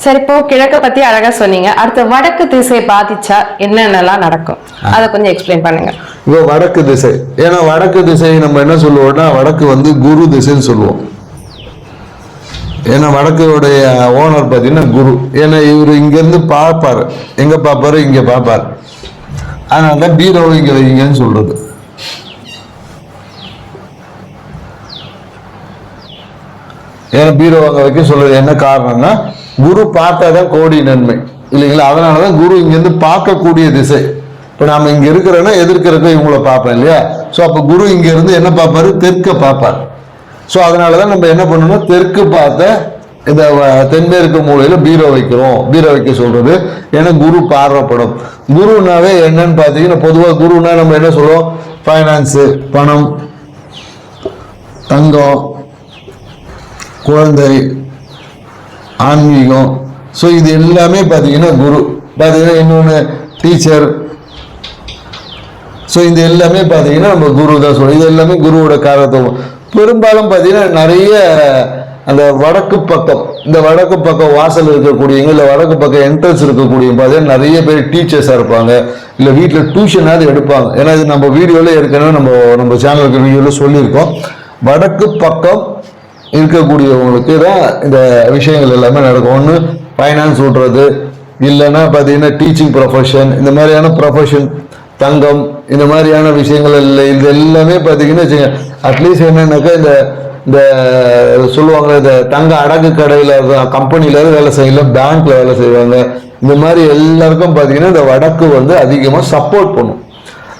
சரி, இப்போ கிழக்க பத்தி அழகா சொன்னீங்க. அடுத்து வடக்கு திசை பாதிச்சா என்னென்னலாம் நடக்கும், அதை கொஞ்சம் எக்ஸ்பிளைன் பண்ணுங்க. இப்போ வடக்கு திசை, ஏன்னா வடக்கு திசை நம்ம என்ன சொல்லுவோம்னா வடக்கு வந்து குரு திசைன்னு சொல்லுவோம். ஏன்னா வடக்குடைய ஓனர் பார்த்தீங்கன்னா குரு. ஏன்னா இவர் இங்கேருந்து பார்ப்பார், எங்கே பார்ப்பாரு, இங்கே பார்ப்பார். அதனால தான் பீரோவை இங்கே வைங்கன்னு சொல்றது. ஏன்னா பீரோ அங்கே வைக்க சொல்றது என்ன காரணம்னா குரு பார்த்தாதான் கோடி நன்மை இல்லைங்களா. அதனாலதான் குரு இங்கேருந்து பார்க்கக்கூடிய திசை. இப்போ நாம இங்க இருக்கிறோன்னா எதிர்க்கிறக்க இவங்கள பார்ப்பேன் இல்லையா. ஸோ அப்போ குரு இங்க இருந்து என்ன பார்ப்பாரு, தெற்க பார்ப்பார். ஸோ அதனாலதான் நம்ம என்ன பண்ணணும், தெற்கு பார்த்த இந்த தென்மேற்கு மூலையில பீரோ வைக்கிறோம், பீரோ வைக்க சொல்றது. ஏன்னா குரு பார்வைப்படும். குருனாவே என்னன்னு பார்த்தீங்கன்னா பொதுவாக குருனா நம்ம என்ன சொல்லுவோம், ஃபைனான்ஸு, பணம், தங்கம், குழந்தை, ஆன்மீகம். ஸோ இது எல்லாமே பார்த்தீங்கன்னா குரு. பார்த்தீங்கன்னா இன்னொன்று டீச்சர். ஸோ இது எல்லாமே பார்த்தீங்கன்னா நம்ம குரு தான் சொல்லுவோம். இது எல்லாமே குருவோட காரத்துவம். பெரும்பாலும் பார்த்தீங்கன்னா நிறைய அந்த வடக்கு பக்கம், இந்த வடக்கு பக்கம் வாசல் இருக்கக்கூடியவங்க, இல்லை வடக்கு பக்கம் என்ட்ரன்ஸ் இருக்கக்கூடிய பார்த்தீங்கன்னா நிறைய பேர் டீச்சர்ஸாக இருப்பாங்க, இல்லை வீட்டில் டியூஷனாவது எடுப்பாங்க. ஏன்னா இது நம்ம வீடியோவில் ஏற்கனவே நம்ம சேனலுக்கு வீடியோவில் சொல்லியிருக்கோம். வடக்கு பக்கம் இருக்கக்கூடியவங்களுக்கு தான் இந்த விஷயங்கள் எல்லாமே நடக்கும். ஒன்று ஃபைனான்ஸ் விட்றது, இல்லைன்னா பார்த்தீங்கன்னா டீச்சிங் ப்ரொஃபஷன், இந்த மாதிரியான ப்ரொஃபஷன், தங்கம், இந்த மாதிரியான விஷயங்கள் இல்லை. இது எல்லாமே பார்த்தீங்கன்னா அட்லீஸ்ட் என்னன்னாக்கா இந்த சொல்லுவாங்க, இந்த தங்க அடகு கடையில் கம்பெனியில வேலை செய்யலாம், பேங்க்ல வேலை செய்வாங்க. இந்த மாதிரி எல்லாருக்கும் பார்த்தீங்கன்னா இந்த வடக்கு வந்து அதிகமாக சப்போர்ட் பண்ணும்.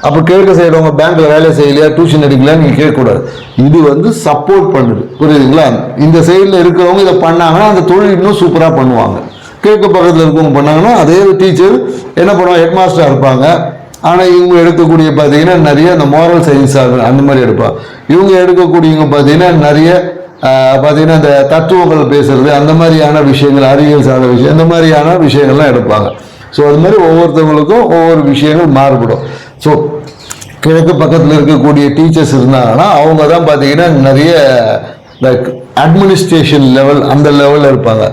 அப்போ கேட்க செய்யறவங்க பேங்க்ல வேலை செய்யலையா, டியூஷன் எடுக்கலையா நீங்க கேட்கக்கூடாது. இது வந்து சப்போர்ட் பண்ணுது, புரியுதுங்களா. இந்த சைடில் இருக்கிறவங்க இதை பண்ணாங்கன்னா அந்த தொழில் இன்னும் சூப்பராக பண்ணுவாங்க. கேட்க பக்கத்தில் இருக்கவங்க பண்ணாங்கன்னா அதே டீச்சர் என்ன பண்ணுவாங்க, ஹெட் மாஸ்டராக இருப்பாங்க. ஆனால் இவங்க எடுக்கக்கூடிய பார்த்தீங்கன்னா நிறைய இந்த மோரல் சயின்ஸ் அந்த மாதிரி எடுப்பாங்க. இவங்க எடுக்கக்கூடியவங்க பார்த்தீங்கன்னா நிறைய பார்த்தீங்கன்னா இந்த தத்துவங்கள் பேசுறது, அந்த மாதிரியான விஷயங்கள், அறிவியல் சார்ந்த விஷயம், இந்த மாதிரியான விஷயங்கள்லாம் எடுப்பாங்க. ஸோ அது மாதிரி ஒவ்வொருத்தவங்களுக்கும் ஒவ்வொரு விஷயங்கள் மாறுபடும். ஸோ கிழக்கு பக்கத்தில் இருக்கக்கூடிய டீச்சர்ஸ் இருந்தாங்கன்னா அவங்க தான் பார்த்தீங்கன்னா நிறைய அட்மினிஸ்ட்ரேஷன் லெவல், அந்த லெவலில் இருப்பாங்க.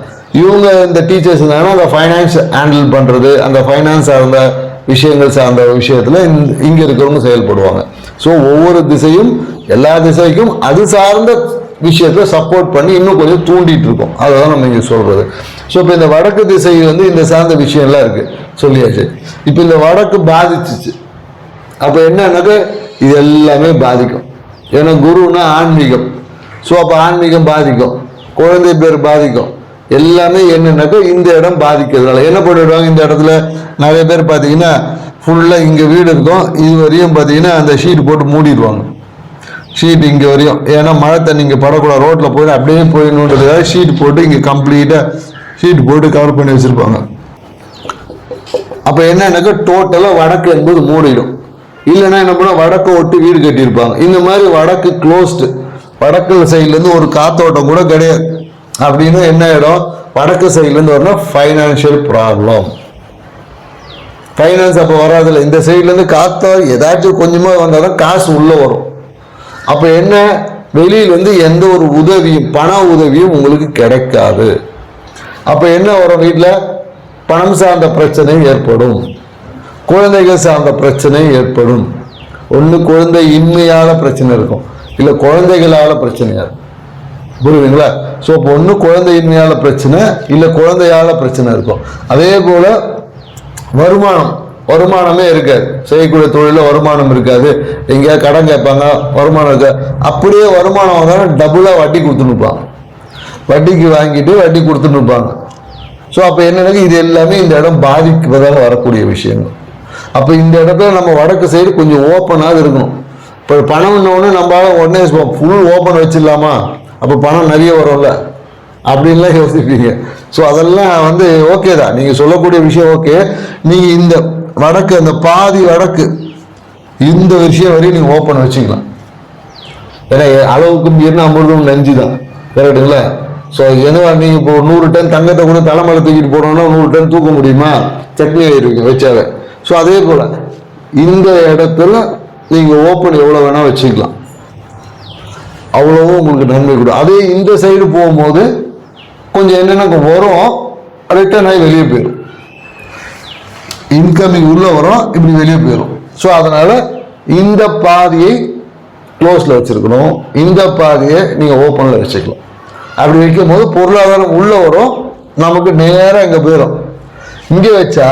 இவங்க இந்த டீச்சர்ஸ் இருந்தாங்கன்னா அந்த ஃபைனான்ஸ் ஹேண்டில் பண்ணுறது, அந்த ஃபைனான்ஸ் சார்ந்த விஷயங்கள் சார்ந்த விஷயத்தில் இங்கே இருக்கிறவங்க செயல்படுவாங்க. ஸோ ஒவ்வொரு திசையும் எல்லா திசைக்கும் அது சார்ந்த விஷயத்தை சப்போர்ட் பண்ணி இன்னும் கொஞ்சம் தூண்டிட்டு இருக்கும். அதுதான் நம்ம இங்கே சொல்றது. ஸோ இப்போ இந்த வடக்கு திசை வந்து இந்த சார்ந்த விஷயம்லாம் இருக்கு சொல்லியாச்சு. இப்போ இந்த வடக்கு பாதிச்சிச்சு, அப்போ என்னன்னாக்க இது எல்லாமே பாதிக்கும். ஏன்னா குருன்னா ஆன்மீகம். ஸோ அப்போ ஆன்மீகம் பாதிக்கும், குழந்தை பேர் பாதிக்கும், எல்லாமே என்னன்னாக்கா இந்த இடம் பாதிக்கிறதுனால என்ன பண்ணிடுவாங்க, இந்த இடத்துல நிறைய பேர் பார்த்தீங்கன்னா ஃபுல்லாக இங்கே வீடு இருக்கும், இது வரையும் பார்த்தீங்கன்னா அந்த ஷீட் போட்டு மூடிடுவாங்க. ஷீட் இங்கே வரையும், ஏன்னா மழை தண்ணி இங்கே படக்கூடாது, ரோட்டில் போய் அப்படியே போயிடணுன்றதுக்காக ஷீட் போட்டு இங்கே கம்ப்ளீட்டாக ஷீட் போட்டு கவர் பண்ணி வச்சுருப்பாங்க. அப்போ என்னன்னாக்கா டோட்டலாக வடக்கு என்பது மூடிடும். இல்லைன்னா என்ன பண்ண வடக்கை ஒட்டி வீடு கட்டியிருப்பாங்க. இந்த மாதிரி வடக்கு க்ளோஸ்டு, வடக்கு சைட்லேருந்து ஒரு காத்தோட்டம் கூட கிடையாது. அப்படின்னு என்ன ஆகிடும், வடக்கு சைட்லேருந்து வரணும் ஃபைனான்ஷியல் ப்ராப்ளம். ஃபைனான்ஸ் அப்போ வராதில்ல, இந்த சைட்லேருந்து காத்தோ ஏதாச்சும் கொஞ்சமாக வந்தால் தான் காசு உள்ளே வரும். அப்போ என்ன, வெளியில் வந்து எந்த ஒரு உதவியும், பண உதவியும் உங்களுக்கு கிடைக்காது. அப்போ என்ன வரும், வீட்டில் பணம் சார்ந்த பிரச்சனை ஏற்படும், குழந்தைகள் சார்ந்த பிரச்சனை ஏற்படும். ஒன்று குழந்தை இன்மையால பிரச்சனை இருக்கும், இல்லை குழந்தைகளால பிரச்சனையா இருக்கும், புரியுதுங்களா. ஸோ இப்போ ஒன்று குழந்தையின்மையால பிரச்சனை, இல்லை குழந்தையால பிரச்சனை இருக்கும். அதே போல வருமானமே இருக்காது, செய்யக்கூடிய தொழிலில் வருமானம் இருக்காது, எங்கேயாவது கடன் கேட்பாங்க, வருமானம் இருக்காது. அப்படியே வருமானம் வந்தாலும் டபுளாக வட்டி கொடுத்துருப்பாங்க, வட்டிக்கு வாங்கிட்டு வட்டி கொடுத்துருப்பாங்க. ஸோ அப்போ என்னன்னா இது எல்லாமே இந்த இடம் பாதிப்பதால் வரக்கூடிய விஷயங்கள். அப்போ இந்த இடத்துல நம்ம வடக்கு சைடு கொஞ்சம் ஓப்பனாக இருக்கணும். இப்போ பணம் ஒன்று நம்மளால உடனே ஃபுல் ஓப்பன் வச்சிடலாமா, அப்போ பணம் நிறைய வரும்ல அப்படின்லாம் யோசிப்பீங்க. ஸோ அதெல்லாம் வந்து ஓகே தான், நீங்கள் சொல்லக்கூடிய விஷயம் ஓகே. நீங்கள் இந்த வடக்கு, அந்த பாதி வடக்கு இந்த விஷயம் வரையும் நீங்கள் ஓப்பன் வச்சுக்கலாம். ஏன்னா அளவுக்கு மீறின அமிர்தம் நஞ்சு தான், கரெக்டுங்களா. ஸோ என்னவா நீங்கள் இப்போ 100 டன் தங்கத்தை கூட தலைமலை தூக்கிட்டு போனோம்னா 100 டன் தூக்க முடியுமா, சட்னி ஆயிருவீங்க வச்சாவே. ஸோ அதே போல் இந்த இடத்துல நீங்கள் ஓப்பன் எவ்வளோ வேணால் வச்சுக்கலாம், அவ்வளவும் உங்களுக்கு நன்மை கொடுக்கும். அதே இந்த சைடு போகும்போது கொஞ்சம் என்னென்ன வரும், ரிட்டர்ன் ஆகி வெளியே போயிடும். இன்கமிங் உள்ள வரும், இப்படி வெளியே போயிடும். ஸோ அதனால இந்த பாதியை க்ளோஸ்ல வச்சிருக்கணும், இந்த பாதியை நீங்க ஓப்பன்ல வச்சுக்கலாம். அப்படி வைக்கும் போது பொருளாதாரம் உள்ள வரும், நமக்கு நேரம் இங்க போயிடும். இங்க வச்சா,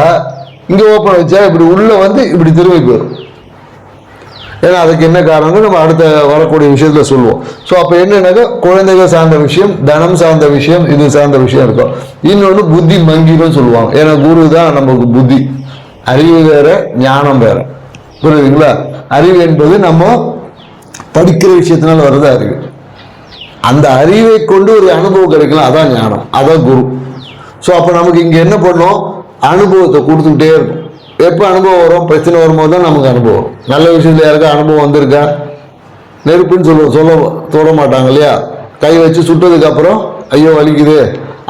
இங்க ஓப்பன் வச்சா இப்படி உள்ள வந்து இப்படி திரும்பி போயிடும். ஏன்னா அதுக்கு என்ன காரணம் நம்ம அடுத்த வரக்கூடிய விஷயத்துல சொல்லுவோம். ஸோ அப்போ என்னன்னாக்கா குழந்தைகள் சார்ந்த விஷயம், தனம் சார்ந்த விஷயம், இது சார்ந்த விஷயம் இருக்கும். இன்னொன்று புத்தி மங்கிடும் சொல்லுவாங்க. ஏன்னா குரு தான் நமக்கு புத்தி. அறிவு வேற, ஞானம் வேற. புரியுதுங்களா? அறிவு என்பது நம்ம படிக்கிற விஷயத்தினால வருது அறிவு. அந்த அறிவை கொண்டு ஒரு அனுபவம் கிடைக்கலாம், அதான் ஞானம், அதான் குரு. ஸோ அப்போ நமக்கு இங்கே என்ன பண்ணோம், அனுபவத்தை கொடுத்துக்கிட்டே இருக்கும். எப்போ அனுபவம் வரும், பிரச்சனை வரும்போது தான் நமக்கு அனுபவம். நல்ல விஷயத்துல யாருக்கா அனுபவம் வந்திருக்கா? நெருப்புன்னு சொல்ல தொட மாட்டாங்க இல்லையா? கை வச்சு சுட்டதுக்கு அப்புறம் ஐயோ வலிக்குது,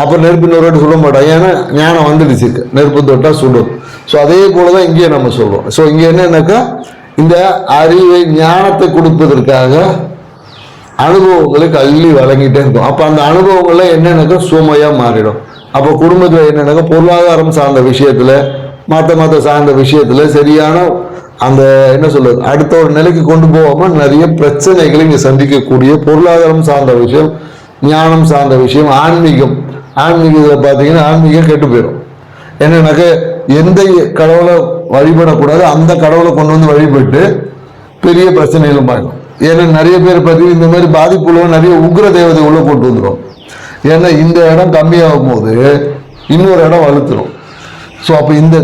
அப்புறம் நெருப்பு இன்னொரு வாட்டி சொல்ல மாட்டாங்க. ஏன்னா ஞானம் வந்துடுச்சு, நெருப்பு தொட்டா சுடும். ஸோ அதே போலதான் இங்கே நம்ம சொல்றோம். ஸோ இங்க என்னன்னாக்கா இந்த அறிவை ஞானத்தை கொடுப்பதற்காக அனுபவங்களுக்கு அள்ளி வழங்கிட்டே இருக்கும். அப்ப அந்த அனுபவங்கள்ல என்னன்னாக்கா சுமையா மாறிடும். அப்போ குடும்பத்துல என்னன்னாக்கா பொருளாதாரம் சார்ந்த விஷயத்துல, மத்த சார்ந்த விஷயத்துல சரியான அந்த என்ன சொல்றது, அடுத்த ஒரு நிலைக்கு கொண்டு போகாம நிறைய பிரச்சனைகளை இங்க சந்திக்கக்கூடிய பொருளாதாரம் சார்ந்த விஷயம், ஞானம் சார்ந்த விஷயம், ஆன்மீகத்துல பாத்தீங்கன்னா ஆன்மீகம் கெட்டு போயிடும். என்னன்னாக்க எந்த கடவுளை வழிபடக்கூடாது அந்த கடவுளை கொண்டு வந்து வழிபட்டு பெரிய பிரச்சனைகளும் ஆகும். ஏன்னா நிறைய பேர் பார்த்தீங்கன்னா இந்த மாதிரி பாதிப்புள்ள நிறைய உக்ர தேவதை உள்ள கொண்டு வந்துடும். ஏன்னா இந்த இடம் கம்மியாகும் போது இன்னொரு இடம் வலுத்துரும். ஸோ அப்போ இந்த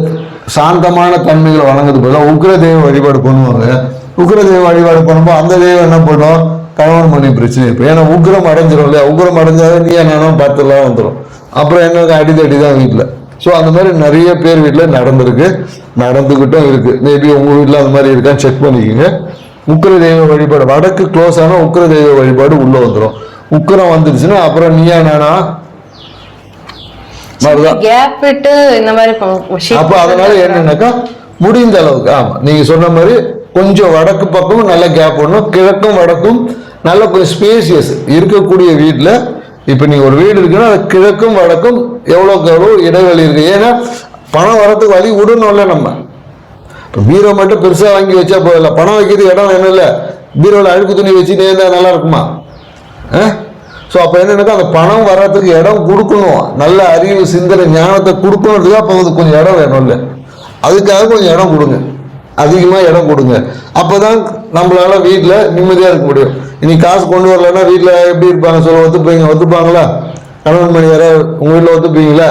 சாந்தமான தன்மைகளை வழங்குறது போல உக்ர தெய்வ வழிபாடு பண்ணுவாங்க. உக்ர தெய்வ வழிபாடு பண்ணும்போது அந்த தெய்வம் என்ன பண்ணும், கணவன் மணி பிரச்சனை இருக்கும். ஏன்னா உக்ரம் அடைஞ்சிடும் இல்லையா? உக்ரம் அடைஞ்சாலும் நீ என்னன்னா பார்த்துலாம் வந்துடும். அப்புறம் என்ன அடிதடி தான் வீட்டில். ஸோ அந்த மாதிரி நிறைய பேர் வீட்டில் நடந்துக்கிட்டும் இருக்கு. மேபி உங்க வீட்டில் அந்த மாதிரி இருக்கான்னு செக் பண்ணிக்கோங்க. உக்ர தெய்வ வழிபாடு வடக்கு க்ளோஸ் ஆனா உக்ர தெய்வ வழிபாடு உள்ள வந்துடும். உக்ரம் வந்துருச்சுன்னா அப்புறம் நீயா நானா அப்ப அதனால என்னன்னாக்கா முடிந்த அளவுக்கு ஆமா நீங்க சொன்ன மாதிரி கொஞ்சம் வடக்கு பக்கமும் நல்ல கேப் பண்ணணும், கிழக்கும் வடக்கும் நல்ல கொஞ்சம் ஸ்பேசியஸ் இருக்கக்கூடிய வீட்டுல. இப்ப நீங்க ஒரு வீடு இருக்குன்னா அது கிழக்கும் வடக்கும் எவ்வளவுக்கு எவ்வளவு இடைவெளி இருக்கு. ஏன்னா பணம் வரத்துக்கு வழி விடணும்ல. நம்ம இப்போ பீரோ மட்டும் பெருசா வாங்கி வச்சா போதில்ல, பணம் வைக்கிறது இடம் வேணும் இல்ல. பீரோவில் அழுக்கு துணி வச்சுட்டே இருந்தா நல்லா இருக்குமா? ஸோ அப்போ என்னன்னாக்கா அந்த பணம் வர்றதுக்கு இடம் கொடுக்கணும், நல்ல அறிவு சிந்தனை ஞானத்தை கொடுக்கணுன்றதுக்கு அப்போ வந்து கொஞ்சம் இடம் வேணும் இல்லை. அதுக்காக கொஞ்சம் இடம் கொடுங்க, அதிகமாக இடம் கொடுங்க. அப்போதான் நம்மளால வீட்டில் நிம்மதியாக இருக்க முடியும். இன்னைக்கு காசு கொண்டு வரலன்னா வீட்டில் எப்படி இருப்பாங்க சொல்ல, ஒத்துப்பாங்களா? கணவன் மணி வேற உங்கள் வீட்டில் ஒத்துப்பீங்களா?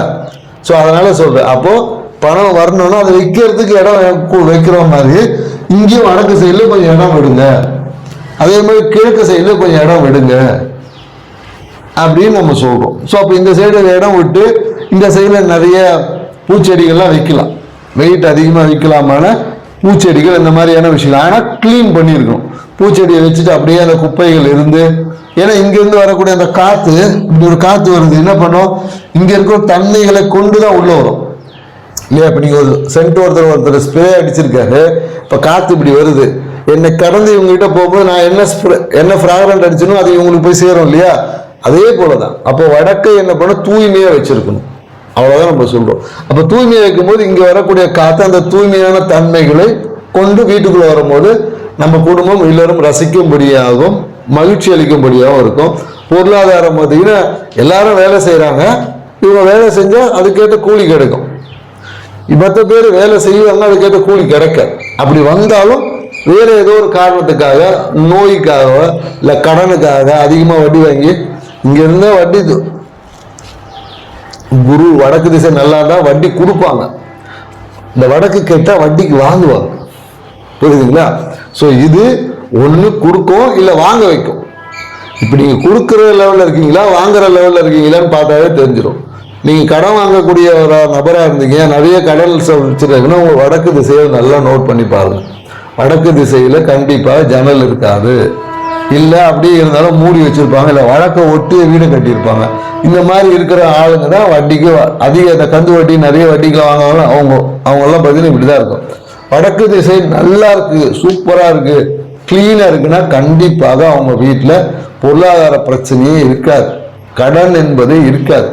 ஸோ அதனால சொல்கிறேன், அப்போ பணம் வரணும்னா அதை வைக்கிறதுக்கு இடம் வைக்கிற மாதிரி இங்கேயும் வடக்கு சைடில் கொஞ்சம் இடம் விடுங்க, அதே மாதிரி கிழக்கு சைடில் கொஞ்சம் இடம் விடுங்க அப்படின்னு நம்ம சொல்றோம். ஸோ அப்போ இந்த சைடு இடம் விட்டு இந்த சைடில் நிறைய பூச்செடிகள்லாம் வைக்கலாம், வெயிட் அதிகமாக வைக்கலாமான பூச்செடிகள் இந்த மாதிரியான விஷயம். ஆனால் கிளீன் பண்ணியிருக்கணும். பூச்செடியை வச்சுட்டு அப்படியே அந்த குப்பைகள் இருந்து, ஏன்னா இங்கிருந்து வரக்கூடிய அந்த காற்று, இப்படி ஒரு காற்று வருது, என்ன பண்ணும், இங்கே இருக்கிற தன்மைகளை கொண்டு தான் உள்ள வரும் இல்லையா? இப்போ நீங்கள் ஒரு சென்ட் ஒருத்தர் ஸ்ப்ரே அடிச்சிருக்காரு, இப்போ காற்று இப்படி வருது, என்னை கடந்து இவங்ககிட்ட போகும்போது நான் என்ன ஃப்ராக்ரண்ட் அடிச்சனோ அது இவங்களுக்கு போய் சேரும் இல்லையா? அதே போலதான். அப்போ வடக்கை என்ன பண்ண தூய்மையா வச்சிருக்கணும், அவ்வளவுதான் நம்ம சொல்றோம். அப்ப தூய்மையா வைக்கும்போது இங்க வரக்கூடிய காத்து அந்த தூய்மையான தன்மைகளை கொண்டு வீட்டுக்குள்ள வரும்போது நம்ம குடும்பம் எல்லாரும் ரசிக்கும்படியாகவும் மகிழ்ச்சி அளிக்கும்படியாகவும் இருக்கும். பொருளாதாரம் பார்த்தீங்கன்னா எல்லாரும் வேலை செய்யறாங்க, இவங்க வேலை செஞ்சா அதுக்கேற்ற கூலி கிடைக்கும். மற்ற பேர் வேலை செய்வாங்க, அதுக்கேற்ற கூலி கிடைக்க. அப்படி வந்தாலும் வேற ஏதோ ஒரு காரணத்துக்காக, நோய்க்காக இல்ல கடனுக்காக அதிகமா வட்டி வாங்கி இங்க இருந்தா வட்டி, குரு வடக்கு திசை நல்லா இருந்தா வட்டி கொடுப்பாங்க, இந்த வடக்கு கேட்டா வட்டிக்கு வாங்குவாங்க. புரியுதுங்களா? சோ இது ஒண்ணு கொடுக்கும் இல்ல வாங்க வைக்கும். இப்ப நீங்க கொடுக்குற லெவல்ல இருக்கீங்களா வாங்குற லெவல்ல இருக்கீங்களான்னு பார்த்தாவே தெரிஞ்சிடும். நீங்க கடன் வாங்கக்கூடிய ஒரு நபரா இருந்தீங்க, நிறைய கடன் வச்சிருக்கீங்கன்னா உங்க வடக்கு திசையை நல்லா நோட் பண்ணி பாருங்க. வடக்கு திசையில கண்டிப்பா ஜன்னல் இருக்காது, இல்ல அப்படியே இருந்தாலும் மூடி வச்சிருப்பாங்க, இல்ல வழக்க ஒட்டிய வீடு கட்டியிருப்பாங்க. இந்த மாதிரி இருக்கிற ஆளுங்க தான் வட்டிக்கு அதிக இந்த கந்து வட்டி நிறைய வட்டிக்கு வாங்குவாங்க. அவங்க எல்லாம் பார்த்தீங்கன்னா இப்படிதான் இருக்கும். வடக்கு திசை நல்லா இருக்கு, சூப்பரா இருக்கு, கிளீனா இருக்குன்னா கண்டிப்பாக அவங்க வீட்டுல பொருளாதார பிரச்சனையே இருக்காது, கடன் என்பது இருக்காது.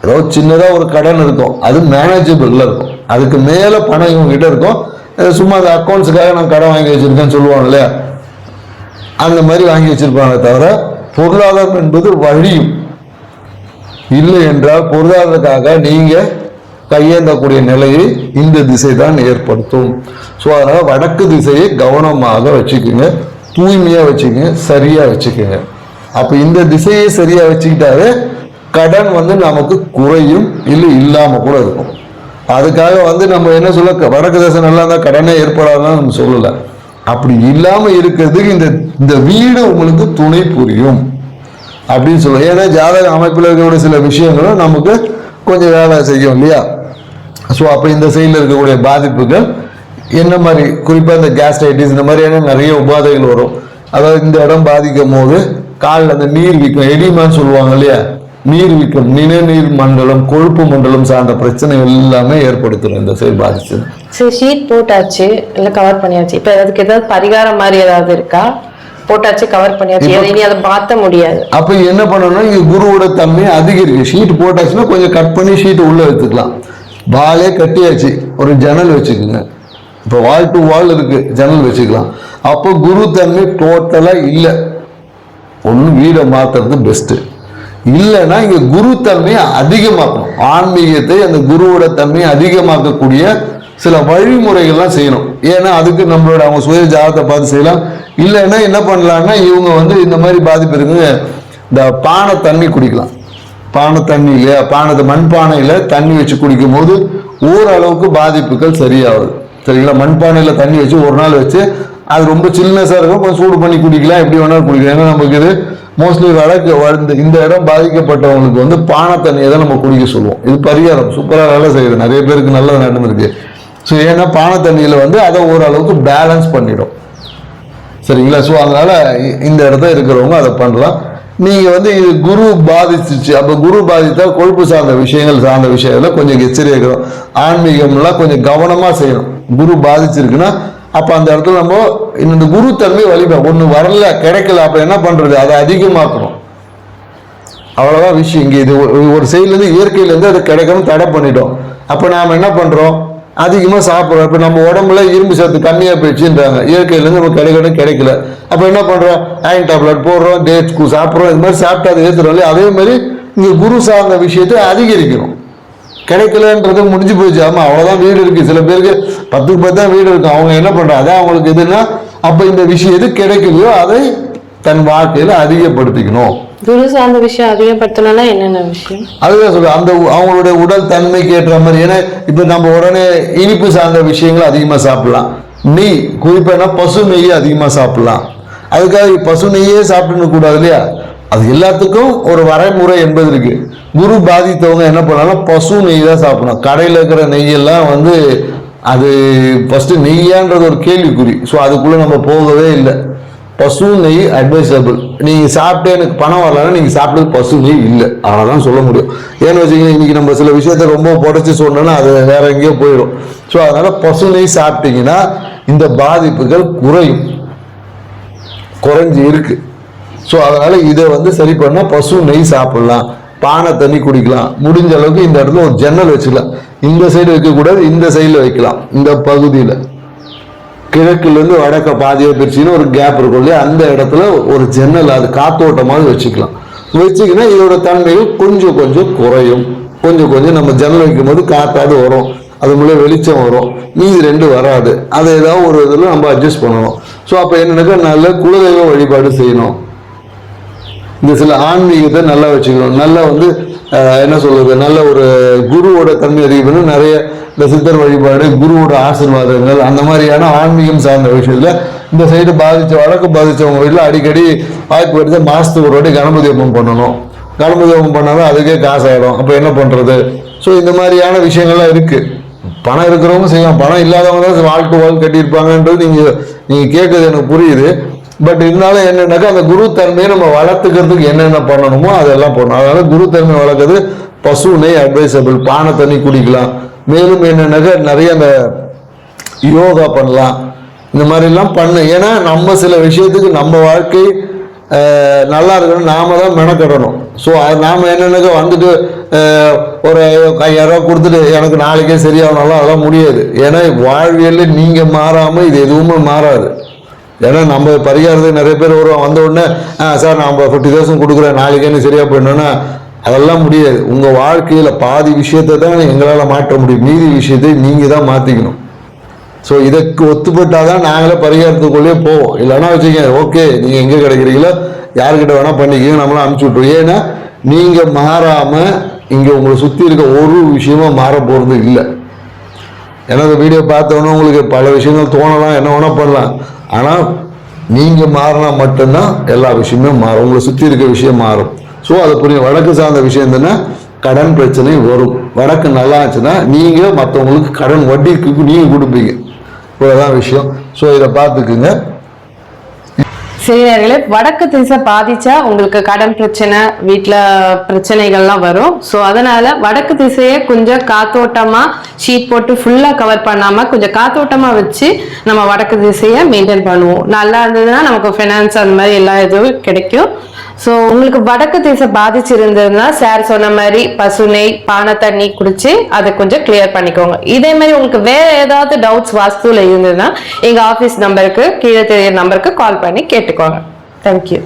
ஏதோ சின்னதாக ஒரு கடன் இருக்கும், அது மேனேஜபிளில் இருக்கும். அதுக்கு மேலே பணம் இவங்ககிட்ட இருக்கும். சும்மா அந்த அக்கௌண்ட்ஸுக்காக நான் கடன் வாங்கி வச்சுருக்கேன்னு சொல்லுவாங்க இல்லையா, அந்த மாதிரி வாங்கி வச்சிருப்பாங்க. தவிர பொருளாதாரம் என்பது வழியும் இல்லை என்றால் பொருளாதாரத்துக்காக நீங்கள் கையேந்தக்கூடிய நிலையை இந்த திசை தான் ஏற்படுத்தும். ஸோ அதனால் வடக்கு திசையை கவனமாக வச்சுக்கோங்க, தூய்மையாக வச்சுக்கோங்க, சரியாக வச்சுக்கோங்க. அப்போ இந்த திசையை சரியாக வச்சுக்கிட்டாவே கடன் நமக்கு குறையும், இல்லை இல்லாமல் கூட இருக்கும். அதுக்காக நம்ம என்ன சொல்ல, வடக்கு திசை நல்லா இருந்தால் கடனே ஏற்படாதான் நம்ம சொல்லலை. அப்படி இல்லாமல் இருக்கிறதுக்கு இந்த வீடு உங்களுக்கு துணை புரியும் அப்படின்னு சொல்லுவோம். ஏன்னா ஜாதக அமைப்பில் இருக்கக்கூடிய சில விஷயங்களும் நமக்கு கொஞ்சம் வேலை செய்யும் இல்லையா. ஸோ அப்போ இந்த சைடில் இருக்கக்கூடிய பாதிப்புகள் என்ன மாதிரி, குறிப்பாக இந்த கேஸ்ட்ரைட்டிஸ் இந்த மாதிரியான நிறைய உபாதைகள் வரும். அதாவது இந்த இடம் பாதிக்கும் போது காலில் அந்த நீர் வீக்கம், எடிமான்னு சொல்லுவாங்க இல்லையா, நீர் வீக்கம், நிணநீர் மண்டலம், கொழுப்பு மண்டலம் சார்ந்த பிரச்சனைகள் எல்லாமே ஏற்படுத்தணும் இந்த சைடு பாதிச்சு. சரி, ஷீட் போட்டாச்சு, இல்லை கவர் பண்ணியாச்சு. இப்போ அதுக்கு ஏதாவது பரிகாரம் மாதிரி ஏதாவது இருக்கா? போட்டாச்சு, கவர் பண்ணியாச்சு, இனி அதை மாற்ற முடியாது. அப்போ என்ன பண்ணணும்னா, இங்கே குருவோட தன்மை அதிகரிக்கு. ஷீட் போட்டாச்சுன்னா கொஞ்சம் கட் பண்ணி ஷீட்டை உள்ளே வச்சுக்கலாம். வாலே கட்டியாச்சு, ஒரு ஜன்னல் வச்சுக்கோங்க. இப்போ வால் டு வால் இருக்கு, ஜன்னல் வச்சுக்கலாம். அப்போ குரு தன்மை டோட்டலாக இல்லை. ஒன்று வீடை மாற்றுறது பெஸ்ட்டு. இல்லைன்னா இங்கே குரு தன்மையை அதிகமாக்கணும். ஆன்மீகத்தை அந்த குருவோட தன்மையை அதிகமாக்கக்கூடிய சில வழிமுறைகள்லாம் செய்யணும். ஏன்னா அதுக்கு நம்மளோட அவங்க சுய ஜாதகத்தை பார்த்து செய்யலாம். இல்லைன்னா என்ன பண்ணலான்னா, இவங்க இந்த மாதிரி பாதிப்பு இருக்குங்க, இந்த பானை தண்ணி குடிக்கலாம். பானை தண்ணி இல்லையா, பானை மண்பானையில் தண்ணி வச்சு குடிக்கும் போது ஓரளவுக்கு பாதிப்புகள் சரியாகுது. சரிங்களா, மண்பானையில் தண்ணி வச்சு ஒரு நாள் வச்சு, அது ரொம்ப சில்னஸாக இருக்கும், கொஞ்சம் சூடு பண்ணி குடிக்கலாம், எப்படி வேணாலும் குடிக்கலாம். ஏன்னா நமக்கு இது மோஸ்ட்லி வடக்கு இந்த இடம் பாதிக்கப்பட்டவங்களுக்கு பானை தண்ணியை தான் நம்ம குடிக்க சொல்லுவோம். இது பரிகாரம் சூப்பராக வேலை செய்யுது, நிறைய பேருக்கு நல்லது நடந்திருக்கு. ஸோ ஏன்னா பானை தண்ணியில் அதை ஓரளவுக்கு பேலன்ஸ் பண்ணிடும். சரிங்களா. ஸோ அதனால இந்த இடத்துல இருக்கிறவங்க அதை பண்ணலாம். நீங்கள் இது குரு பாதிச்சிச்சு, அப்போ குரு பாதித்தா கொழுப்பு சார்ந்த விஷயங்கள் கொஞ்சம் எச்சரிக்கணும். ஆன்மீகம்லாம் கொஞ்சம் கவனமாக செய்யணும். குரு பாதிச்சிருக்குன்னா அப்போ அந்த இடத்துல நம்ம இந்த குரு தன்மை வழிபாடு ஒன்று வரல, கிடைக்கல, அப்போ என்ன பண்ணுறது, அதை அதிகமாக்கணும். அவ்வளோதான் விஷயம். இங்கே இது ஒரு சைட்லேருந்து இயற்கையிலேருந்து அது கிடைக்கணும் தடை பண்ணிட்டோம். அப்போ நாம் என்ன பண்ணுறோம், அதிகமாக சாப்பிட்றோம். இப்போ நம்ம உடம்புல இரும்பு சத்து கம்மியாக போயிடுச்சுன்றாங்க, இயற்கையிலேருந்து நம்ம கிடைக்கல. அப்போ என்ன பண்ணுறோம், அயன் டேப்லெட் போடுறோம், டேட்ஸ் சாப்பிட்றோம். இது மாதிரி சாப்பிட்டு அதை ஏற்றுறோம் இல்லையா. அதே மாதிரி இங்கே குரு சார்ந்த விஷயத்தை அதிகரிக்கணும். கிடைக்கலன்றது முடிஞ்சு போயிடுச்சு. ஆமாம், அவ்வளோதான் வீடு இருக்குது. சில பேருக்கு 10க்கு 10 தான் வீடு இருக்கும். அவங்க என்ன பண்ணுறாங்க, அதான் அவங்களுக்கு எதுன்னா, அப்போ இந்த விஷயம் எது கிடைக்கலையோ அதை தன் வாழ்க்கையில் அதிகப்படுத்திக்கணும். குரு சார்ந்த விஷயம் அதிகப்படுத்தணும்னா என்னென்ன விஷயம், அதுதான் சொல்ல, அந்த அவங்களுடைய உடல் தன்மைக்கு ஏற்ற மாதிரி. ஏன்னா இப்போ நம்ம உடனே இனிப்பு சார்ந்த விஷயங்கள் அதிகமாக சாப்பிடலாம். நெய், குறிப்பாக பசு நெய்யை அதிகமாக சாப்பிடலாம். அதுக்காக பசு நெய்யே சாப்பிடணும் கூடாது இல்லையா. அது எல்லாத்துக்கும் ஒரு வரைமுறை என்பது இருக்கு. குரு பாதித்தவங்க என்ன பண்ணாலும் பசு நெய் தான் சாப்பிடணும். கடையில் இருக்கிற நெய்யெல்லாம் அது ஃபர்ஸ்ட் நெய்யான்றது ஒரு கேள்விக்குறி. ஸோ அதுக்குள்ளே நம்ம போகவே இல்லை. பசு நெய் அட்வைசபிள். நீங்கள் சாப்பிட்டு எனக்கு பணம் வரலன்னா நீங்கள் சாப்பிட்டது பசு நெய் இல்லை, அவ்வளோதான் சொல்ல முடியும். ஏன்னு வச்சுக்கோங்க, இன்னைக்கு நம்ம சில விஷயத்த ரொம்ப புடைச்சி சொன்னோன்னா அது வேற எங்கேயோ போயிடும். ஸோ அதனால பசு நெய் சாப்பிட்டீங்கன்னா இந்த பாதிப்புகள் குறைஞ்சி இருக்கு. ஸோ அதனால இதை சரி பண்ண பசு நெய் சாப்பிடலாம், பானை தண்ணி குடிக்கலாம். முடிஞ்ச அளவுக்கு இந்த இடத்துல ஒரு ஜன்னல் வச்சுக்கலாம். இந்த சைடு வைக்கக்கூடாது, இந்த சைடில் வைக்கலாம். இந்த பகுதியில் கிழக்குலேருந்து வடக்க பாதியாக பிரிச்சுன்னு ஒரு கேப் இருக்கும் இல்லையா, அந்த இடத்துல ஒரு ஜன்னல், அது காத்தோட்டமாக வச்சுக்கினா இதோட தன்மைகள் கொஞ்சம் கொஞ்சம் குறையும். கொஞ்சம் நம்ம ஜன்னல் வைக்கும் போது காத்தாது வரும், அது மூலம் வெளிச்சம் வரும், மீதி 2 வராது. அதை ஏதாவது ஒரு இதில் நம்ம அட்ஜஸ்ட் பண்ணணும். ஸோ அப்போ என்னன்னாக்கா நல்ல குலதெய்வ வழிபாடு செய்யணும். இந்த சில ஆன்மீகத்தை நல்லா வச்சுக்கணும். நல்லா என்ன சொல்றது, நல்ல ஒரு குருவோட தன்மை அதிகம். நிறைய இந்த சித்தர் வழிபாடு, குருவோட ஆசீர்வாதங்கள், அந்த மாதிரியான ஆன்மீகம் சார்ந்த விஷயத்துல இந்த சைடு வடக்கு பாதிச்சவங்க வீட்டில் அடிக்கடி வாய்ப்பு எடுத்து மாசத்துக்கு ஒரு வாட்டி கணபதி ஹோமம் பண்ணணும். கணபதி ஹோமம் பண்ணாலும் அதுக்கே காசு ஆகிடும். அப்போ என்ன பண்றது. ஸோ இந்த மாதிரியான விஷயங்கள்லாம் இருக்கு. பணம் இருக்கிறவங்க செய்யலாம், பணம் இல்லாதவங்க தான் வாழ்க்கை கட்டியிருப்பாங்கன்றது நீங்க கேட்கறது எனக்கு புரியுது. பட் இருந்தாலும் என்னன்னாக்கா அந்த குரு தன்மையை நம்ம வளர்த்துக்கிறதுக்கு என்னென்ன பண்ணணுமோ அதெல்லாம் பண்ணணும். அதனால குரு தன்மை வளர்க்கறது பசு நெய் அட்வைசபிள், பானை தண்ணி குடிக்கலாம். மேலும் என்னன்னாக்கா நிறைய அந்த யோகா பண்ணலாம், இந்த மாதிரிலாம் பண்ணு. ஏன்னா நம்ம சில விஷயத்துக்கு நம்ம வாழ்க்கை நல்லா இருக்கணும், நாம தான் மெனக்கடணும். ஸோ நாம என்னன்னாக்கா ஒரு 5000 ரூபா கொடுத்துட்டு எனக்கு நாளைக்கே சரியாகனாலும் அதெல்லாம் முடியாது. ஏன்னா வாழ்வியலில் நீங்கள் மாறாமல் இது எதுவுமே மாறாது. ஏன்னா நம்ம பரிகாரத்துக்கு நிறைய பேர் வருவாங்க, வந்த உடனே சார் நான் 50,000 கொடுக்குறேன் நாளைக்கே எனக்கு சரியாக போயிடணும்னா அதெல்லாம் முடியாது. உங்கள் வாழ்க்கையில் பாதி விஷயத்தை தான் எங்களால் மாற்ற முடியும், மீதி விஷயத்தை நீங்கள் தான் மாற்றிக்கணும். ஸோ இதுக்கு ஒத்துப்பட்டால் தான் நாங்களே பரிகாரத்துக்குள்ளேயே போவோம். இல்லைன்னா வச்சுக்கோங்க, ஓகே நீங்கள் எங்கே கிடைக்கிறீங்களோ யாருக்கிட்ட வேணால் பண்ணிக்கிங்க, நம்மளாம் அனுப்பிச்சி விட்ருவோம். ஏன்னா நீங்கள் மாறாமல் இங்கே உங்களை சுற்றி இருக்க ஒரு விஷயமும் மாற போகிறது இல்லை. ஏன்னா இந்த வீடியோ பார்த்தோன்னே உங்களுக்கு பல விஷயங்கள் தோணலாம், என்ன வேணால் பண்ணலாம். ஆனால் நீங்கள் மாறினா மட்டும்தான் எல்லா விஷயமே மாறும், உங்களை சுற்றி இருக்க விஷயம் மாறும். ஸோ அதை புரியும். வடக்கு சார்ந்த விஷயம் என்னன்னா கடன் பிரச்சனை வரும். வடக்கு நல்லா இருந்துச்சுன்னா நீங்கள் மற்றவங்களுக்கு கடன் வட்டிக்கு நீங்கள் கொடுப்பீங்க, இவ்வளோதான் விஷயம். ஸோ இதை பார்த்துக்குங்க. சரி நேர்களே, வடக்கு திசை பாதிச்சா உங்களுக்கு கடன் பிரச்சனை, வீட்டுல பிரச்சனைகள்லாம் வரும். ஸோ அதனால வடக்கு திசையை கொஞ்சம் காத்தோட்டமா ஷீட் போட்டு ஃபுல்லா கவர் பண்ணாம கொஞ்சம் காத்தோட்டமா வச்சு நம்ம வடக்கு திசையை மெயின்டைன் பண்ணுவோம். நல்லா இருந்ததுன்னா நமக்கு ஃபைனான்ஸ் அந்த மாதிரி எல்லா இதுவும் கிடைக்கும். ஸோ உங்களுக்கு வடக்கு திசை பாதிச்சிருந்ததுன்னா சார் சொன்ன மாதிரி பசு நெய் பானை தண்ணி குடிச்சு அதை கொஞ்சம் கிளியர் பண்ணிக்கோங்க. இதே மாதிரி உங்களுக்கு வேற ஏதாவது டவுட்ஸ் வாஸ்துல இருந்ததுன்னா எங்க ஆஃபீஸ் நம்பருக்கு கீழே தெரிய நம்பருக்கு கால் பண்ணி கேட்டுக்கோங்க. தேங்க்யூ.